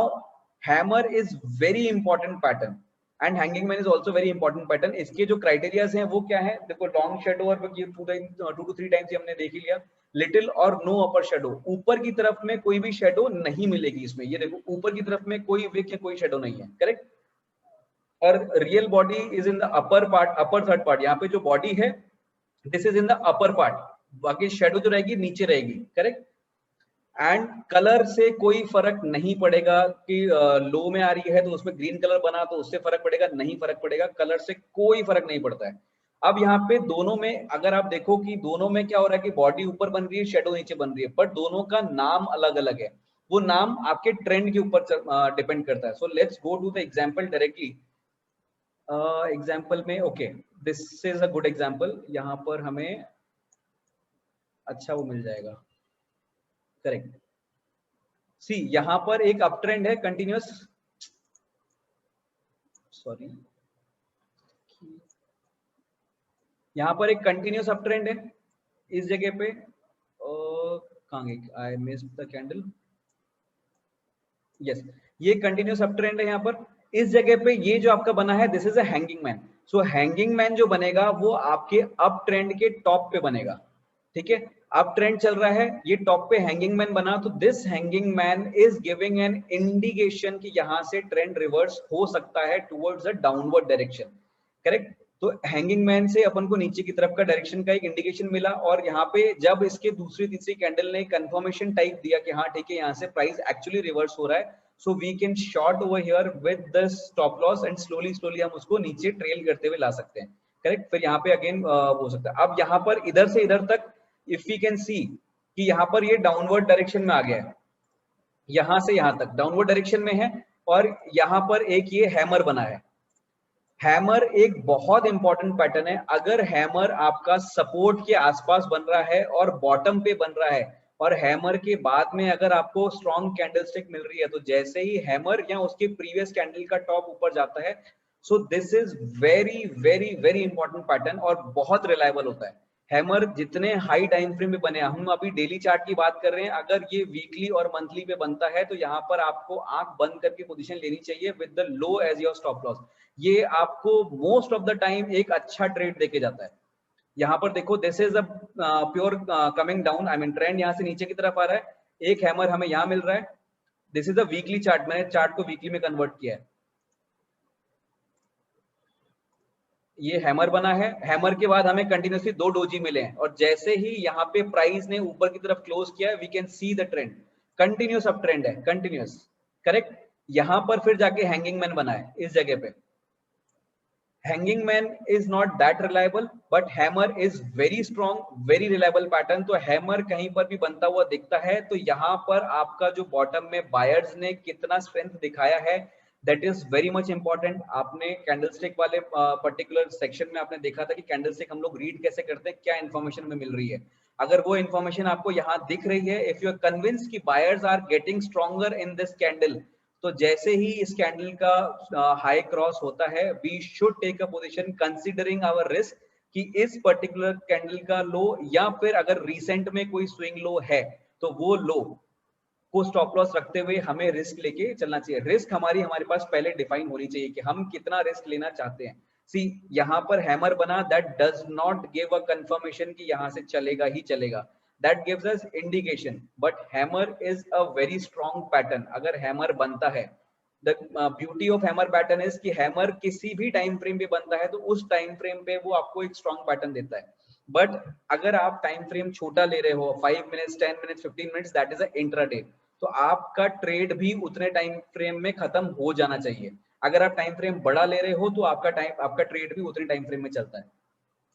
hammer is very important pattern and hanging man is also very important pattern. इसके जो क्राइटेरियाज हैं वो क्या है, देखो लॉन्ग शेडो और 2 to 3 टाइम्स हमने देख ही लिया। लिटिल और नो अपर शेडो, ऊपर की तरफ में कोई भी शेडो नहीं मिलेगी इसमें। ये देखो ऊपर की तरफ में कोई विक या कोई शेडो नहीं है, करेक्ट। और real body is in the upper part, upper third part. यहाँ पे जो बॉडी है this is in the upper part, बाकी शेडो जो रहेगी नीचे रहेगी, करेक्ट। एंड कलर से कोई फर्क नहीं पड़ेगा कि लो में आ रही है तो उसमें ग्रीन कलर बना तो उससे फर्क पड़ेगा, नहीं फर्क पड़ेगा, कलर से कोई फर्क नहीं पड़ता है। अब यहाँ पे दोनों में अगर आप देखो कि दोनों में क्या हो रहा है कि बॉडी ऊपर बन रही है, शेडो नीचे बन रही है, पर दोनों का नाम अलग अलग है। वो नाम आपके ट्रेंड के ऊपर डिपेंड करता है। So let's go to the example directly. Example में okay, this is a good example. यहाँ पर हमें अच्छा वो मिल जाएगा, करेक्ट। सी यहां पर एक अप ट्रेंड है कंटिन्यूअस, सॉरी यहां पर एक कंटिन्यूअस अप ट्रेंड है इस जगह पे। कहां गई, I missed the candle, yes ये कंटिन्यूअस अप ट्रेंड है यहाँ पर। इस जगह पे ये जो आपका बना है this is a hanging man. So hanging man जो बनेगा वो आपके अप ट्रेंड के टॉप पे बनेगा, ठीक है। अब ट्रेंड चल रहा है, ये टॉप पे हैंगिंग मैन बना, तो this hanging man is giving an indication कि यहां से ट्रेंड रिवर्स हो सकता है towards a downward direction, correct. तो हैंगिंग मैन से अपन को नीचे की तरफ का डायरेक्शन का एक इंडिकेशन मिला, और यहाँ पे जब इसके दूसरी तीसरी कैंडल ने कंफर्मेशन टाइप दिया कि हाँ ठीक है यहाँ से प्राइस एक्चुअली रिवर्स हो रहा है, so we can short over here with the stop loss and slowly slowly हम उसको नीचे ट्रेल करते हुए ला सकते हैं, करेक्ट। फिर यहाँ पे अगेन हो सकता है। अब यहाँ पर इधर से इधर तक इफ वी कैन सी कि यहाँ पर ये डाउनवर्ड डायरेक्शन में आ गया है, यहां से यहां तक डाउनवर्ड डायरेक्शन में है, और यहाँ पर एक ये हैमर बना है। हैमर एक बहुत इंपॉर्टेंट पैटर्न है। अगर हैमर आपका सपोर्ट के आसपास बन रहा है और बॉटम पे बन रहा है, और हैमर के बाद में अगर आपको स्ट्रॉन्ग कैंडलस्टिक मिल रही है, तो जैसे ही हैमर या उसके प्रीवियस कैंडल का टॉप ऊपर जाता है, so this is very very very important pattern और बहुत रिलायबल होता है। हैमर जितने हाई टाइम फ्रेम में बने, हम अभी डेली चार्ट की बात कर रहे हैं, अगर ये वीकली और मंथली पे बनता है तो यहाँ पर आपको आंख बंद करके पोजीशन लेनी चाहिए with the low as your stop loss. ये आपको मोस्ट ऑफ द टाइम एक अच्छा ट्रेड देके जाता है। यहाँ पर देखो this is a pure coming down, I mean trend यहाँ से नीचे की तरफ आ रहा है, एक हैमर हमें यहाँ मिल रहा है। This is a weekly chart, मैंने चार्ट को वीकली में कन्वर्ट किया है। ये हैमर बना है, हैमर के बाद हमें कंटिन्यूसली 2 डोजी मिले हैं, और जैसे ही यहाँ पे प्राइस ने ऊपर की तरफ क्लोज किया है, we can see the trend, continues up trend है, कंटिन्यूस, करेक्ट। यहाँ पर फिर जाके हैंगिंग मैन बना है इस जगह पे। Hanging man is not that reliable, but hammer is very strong, very reliable pattern. तो हैमर कहीं पर भी बनता हुआ दिखता है, तो यहाँ पर आपका जो बॉटम में बायर्स ने कितना स्ट्रेंथ दिखाया है, that is very much important. आपने कैंडलस्टिक वाले पर्टिकुलर सेक्शन में आपने देखा था कि कैंडलस्टिक हम लोग रीड कैसे करते हैं, क्या इन्फॉर्मेशन हमें मिल रही है। अगर वो इन्फॉर्मेशन आपको यहाँ दिख रही है, इफ यू आर कन्विंस्ड कि buyers are getting stronger in this candle, तो जैसे ही इस कैंडल का हाई क्रॉस होता है, we should take a position considering our risk कि इस पर्टिकुलर कैंडल का लो, या फिर अगर रिसेंट में कोई स्विंग लो है तो वो लो को स्टॉप लॉस रखते हुए हमें रिस्क लेके चलना चाहिए। रिस्क हमारे पास पहले डिफाइन होनी चाहिए कि हम कितना रिस्क लेना चाहते हैं। सी यहाँ पर हैमर बना, that does not give a confirmation कि यहाँ से चलेगा ही चलेगा, that gives us indication, but hammer is a very strong pattern। अगर हैमर बनता है, the beauty of hammer pattern is कि हैमर किसी भी टाइम फ्रेम पे बनता है, तो उस टाइम फ्रेम पे वो आपको एक स्ट्रॉन्ग पैटर्न देता है। बट अगर आप टाइम फ्रेम छोटा ले रहे हो 5 minutes 10 minutes 15 minutes, that is a intraday, तो आपका ट्रेड भी उतने टाइम फ्रेम में खत्म हो जाना चाहिए। अगर आप टाइम फ्रेम बड़ा ले रहे हो तो आपका ट्रेड भी उतने टाइम फ्रेम में चलता है।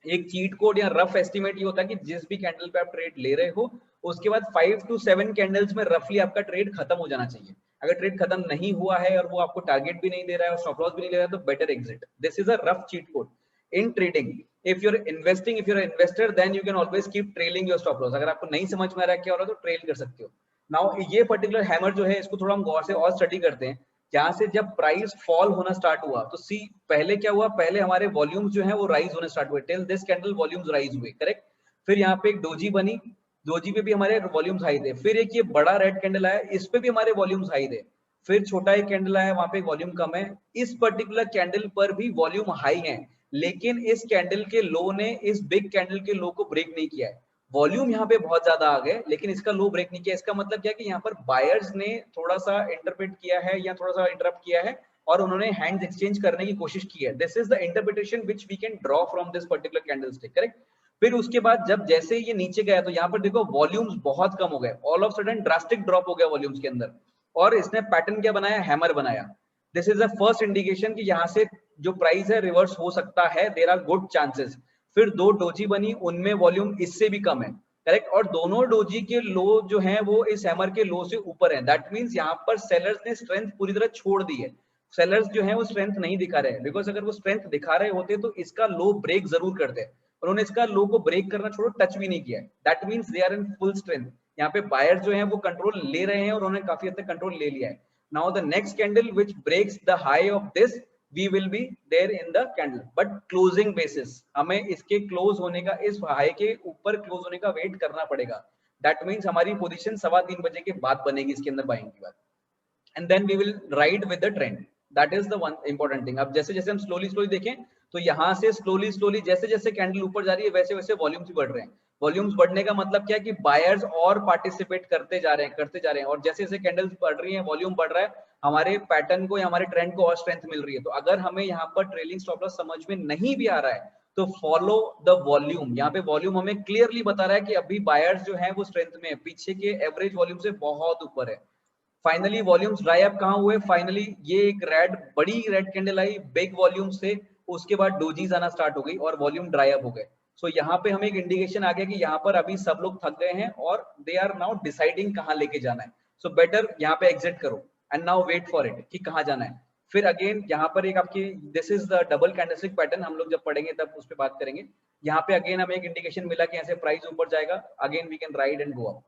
एक चीट कोड या रफ एस्टिमेट ये होता है कि जिस भी कैंडल पे आप ट्रेड ले रहे हो उसके बाद 5 to 7 कैंडल्स में रफली आपका ट्रेड खत्म हो जाना चाहिए। अगर ट्रेड खत्म नहीं हुआ है और वो आपको टारगेट भी नहीं दे रहा है और स्टॉप लॉस भी नहीं ले रहा है तो better exit. This is a rough cheat code in trading. If you're investing, if you're investor, then you can always keep trailing your stop loss. अगर आपको नहीं समझ में आ रहा है क्या हो रहा है तो ट्रेल कर सकते हो। नाउ ये पर्टिकुलर हैमर जो है इसको थोड़ा हम गौर से और स्टडी करते हैं। जहां से जब प्राइस फॉल होना स्टार्ट हुआ तो सी पहले क्या हुआ, पहले हमारे वॉल्यूम्स जो है वो राइज होने स्टार्ट हुए। Till this candle volumes rise हुए, करेक्ट। फिर यहाँ पे एक डोजी बनी, डोजी पे भी हमारे वॉल्यूम्स हाई थे। फिर एक ये बड़ा रेड कैंडल आया, इस पे भी हमारे वॉल्यूम्स हाई थे। फिर छोटा एक कैंडल आया, वहां पे वॉल्यूम कम है। इस पर्टिकुलर कैंडल पर भी वॉल्यूम हाई है, लेकिन इस कैंडल के लो ने इस बिग कैंडल के लो को ब्रेक नहीं किया है। वॉल्यूम यहाँ पे बहुत ज्यादा आ गए लेकिन इसका लो ब्रेक नहीं किया। इसका मतलब क्या है कि यहाँ पर बायर्स ने थोड़ा सा इंटरप्रेट किया है या थोड़ा सा इंटरप्ट किया है और उन्होंने हैंड्स एक्सचेंज करने की कोशिश की है। This is the interpretation which we can draw from this particular candlestick, correct. फिर उसके बाद जब जैसे ये नीचे गया तो यहाँ पर देखो वॉल्यूम्स बहुत कम हो गए, all of sudden drastic drop हो गया वॉल्यूम्स के अंदर, और इसने पैटर्न क्या बनाया, हैमर बनाया। This is the first indication कि यहाँ से जो प्राइस है रिवर्स हो सकता है, देयर आर गुड चांसेस। फिर दो डोजी बनी, उनमें वॉल्यूम इससे भी कम है, करेक्ट। और दोनों डोजी के लो जो है वो इस हैमर के लो से ऊपर है। दैट मींस यहाँ पर सेलर्स ने स्ट्रेंथ पूरी तरह छोड़ दी है। सेलर्स जो है वो स्ट्रेंथ नहीं दिखा रहे हैं, बिकॉज अगर वो स्ट्रेंथ दिखा रहे होते तो इसका लो ब्रेक जरूर करते। उन्होंने इसका लो को ब्रेक करना छोड़ो, टच भी नहीं किया है। That means they are in full strength. यहाँ पे बायर जो है वो कंट्रोल ले रहे हैं और उन्होंने काफी हद तक कंट्रोल ले लिया है। Now the next candle which breaks the high of this, we will be there in the candle, but closing basis हमें इसके क्लोज होने का, इस हाई के ऊपर क्लोज होने का वेट करना पड़ेगा। दैट मींस हमारी पोजीशन 3:15 बजे के बाद बनेगी इसके अंदर बाइंग की बात, and then we will ride with the trend. That is the one important thing. अब जैसे जैसे हम स्लोली देखें तो यहाँ से स्लोली जैसे जैसे कैंडल ऊपर जा रही है वैसे वैसे वॉल्यूम्स भी बढ़ रहे हैं। वॉल्यूम्स बढ़ने का मतलब क्या है कि बायर्स और पार्टिसिपेट करते जा रहे हैं, और जैसे जैसे कैंडल्स बढ़ रही हैं, वॉल्यूम बढ़ रहा है, हमारे पैटर्न को या हमारे ट्रेंड को और स्ट्रेंथ मिल रही है। तो अगर हमें यहाँ पर ट्रेलिंग स्टॉप लॉस समझ में नहीं भी आ रहा है तो फॉलो द वॉल्यूम। यहाँ पे वॉल्यूम हमें क्लियरली बता रहा है कि अभी बायर्स जो है वो स्ट्रेंथ में है, पीछे के एवरेज वॉल्यूम से बहुत ऊपर है। फाइनली वॉल्यूम्स ड्राई अप कहाँ हुए, फाइनली ये एक बड़ी रेड कैंडल आई बिग वॉल्यूम से, उसके बाद डोजीज आना स्टार्ट हो गई और वॉल्यूम ड्राई अप हो गए। सो यहाँ पे हमें एक इंडिकेशन आ गया कि यहाँ पर अभी सब लोग थक गए हैं और दे आर नाउ डिसाइडिंग कहाँ लेके जाना है। सो बेटर यहाँ पे एग्जिट करो and now wait for it कि कहाँ जाना है। फिर अगेन यहाँ पर एक आपकी, this is the double candlestick pattern, हम लोग जब पढ़ेंगे तब उस पर बात करेंगे। यहाँ पे अगेन हमें एक इंडिकेशन मिला कि ऐसे प्राइस ऊपर जाएगा, again we can ride and go up.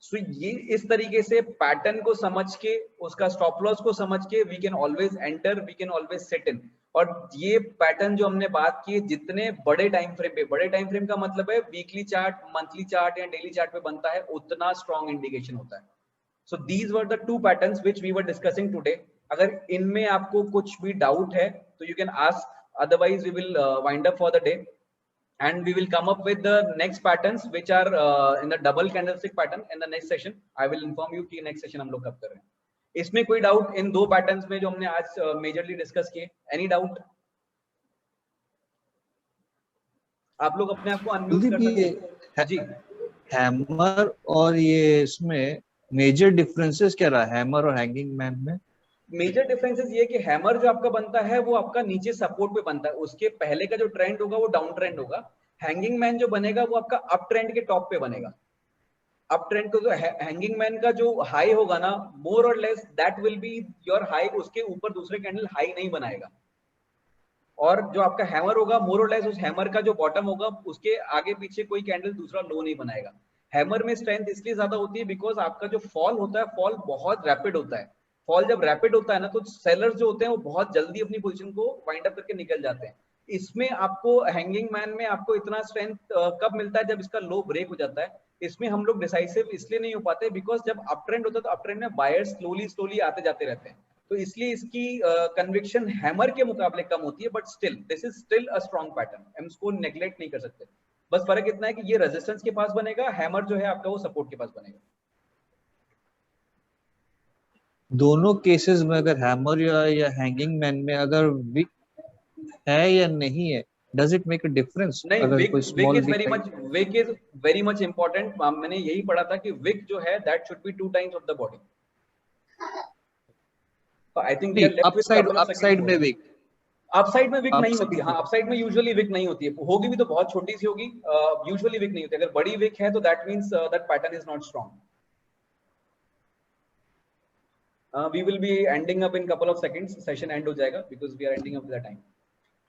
So ये इस तरीके से पैटर्न को समझ के, उसका स्टॉप लॉस को समझ के we can always enter, we can always set in. और ये पैटर्न जो हमने बात की, जितने बड़े टाइम फ्रेम पे, बड़े टाइम फ्रेम का मतलब है वीकली चार्ट, मंथली चार्ट या डेली चार्ट पे बनता है, उतना स्ट्रॉन्ग इंडिकेशन होता है। So these were the two patterns which we were discussing today. अगर इनमें आपको कुछ भी डाउट है तो you can ask, otherwise we will wind up for the day and we will come up with the next patterns which are in the double candlestick pattern in the next session. I will inform you कि next session हम लोग कब कर रहे हैं। इसमें कोई doubt in दो पैटर्न्स में जो हमने आज मेजरली डिस्कस किए? Any doubt? आप लोग अपने आप को अनम्यूट कर सकते हैं जी। हैमर और ये इसमें मेजर डिफरेंसेस क्या रहा हैमर और हैंगिंग मैन में? मेजर डिफरेंसेस ये कि हैमर जो आपका बनता है वो आपका नीचे सपोर्ट पे बनता है, उसके पहले का जो ट्रेंड होगा वो डाउन ट्रेंड होगा। हैंगिंग मैन जो बनेगा वो आपका अप ट्रेंड के टॉप पे बनेगा। अप ट्रेंड को, जो हैंगिंग मैन का जो हाई होगा ना, मोर और less that will be your high, उसके ऊपर दूसरे कैंडल हाई नहीं बनाएगा। और जो आपका हैमर होगा, मोर और लेस उस हैमर का जो बॉटम होगा उसके आगे पीछे कोई कैंडल दूसरा लो नहीं बनाएगा। हैमर में स्ट्रेंथ इसलिए ज्यादा होती है बिकॉज आपका जो फॉल होता है, फॉल बहुत रैपिड होता है। फॉल जब रैपिड होता है ना तो सेलर्स जो होते हैं वो बहुत जल्दी अपनी पोजीशन को वाइंड अप करके निकल जाते हैं। इसमें आपको हैंगिंग मैन में आपको इतना स्ट्रेंथ कब मिलता है, जब इसका लो ब्रेक हो जाता है। इसमें हम लोग डिसाइसिव इसलिए नहीं हो पाते बिकॉज जब अप ट्रेंड होता है तो अप ट्रेंड में बायर्स स्लोली आते जाते रहते हैं, तो इसलिए इसकी कन्विक्शन हैमर के मुकाबले कम होती है। But still this is still a strong pattern, हम इसको नेग्लेक्ट नहीं कर सकते। बस फर्क इतना है कि ये रेजिस्टेंस के पास बनेगा, हैमर जो है आपका वो सपोर्ट के पास बनेगा। दोनों केसेस में अगर हैमर या हैंगिंग मैन में अगर विक है या नहीं है, does it make a difference? नहीं, अगर कोई small wick is very much important. मैंने यही पढ़ा था कि विक जो है that should be 2 times of the body. I think we are left with couple of upside में विक, अपसाइड में विक नहीं होती। हाँ, अपसाइड में यूजुअली विक नहीं होती है, होगी भी तो बहुत छोटी सी होगी। यूजुअली विक नहीं होती। अगर बड़ी विक है तो that means that pattern is not strong. We will be ending up in couple of seconds, session end हो जाएगा because we are ending up the time.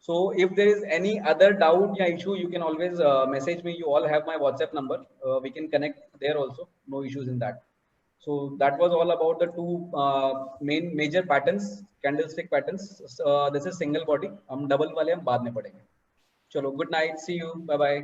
So if there is any other doubt या issue, you can always message me. You all have my WhatsApp number. We can connect there also. No issues in that. So that was all about the two major patterns, candlestick patterns. This is single body. हम double वाले हम बाद में पढ़ेंगे। चलो, good night. See you. Bye bye.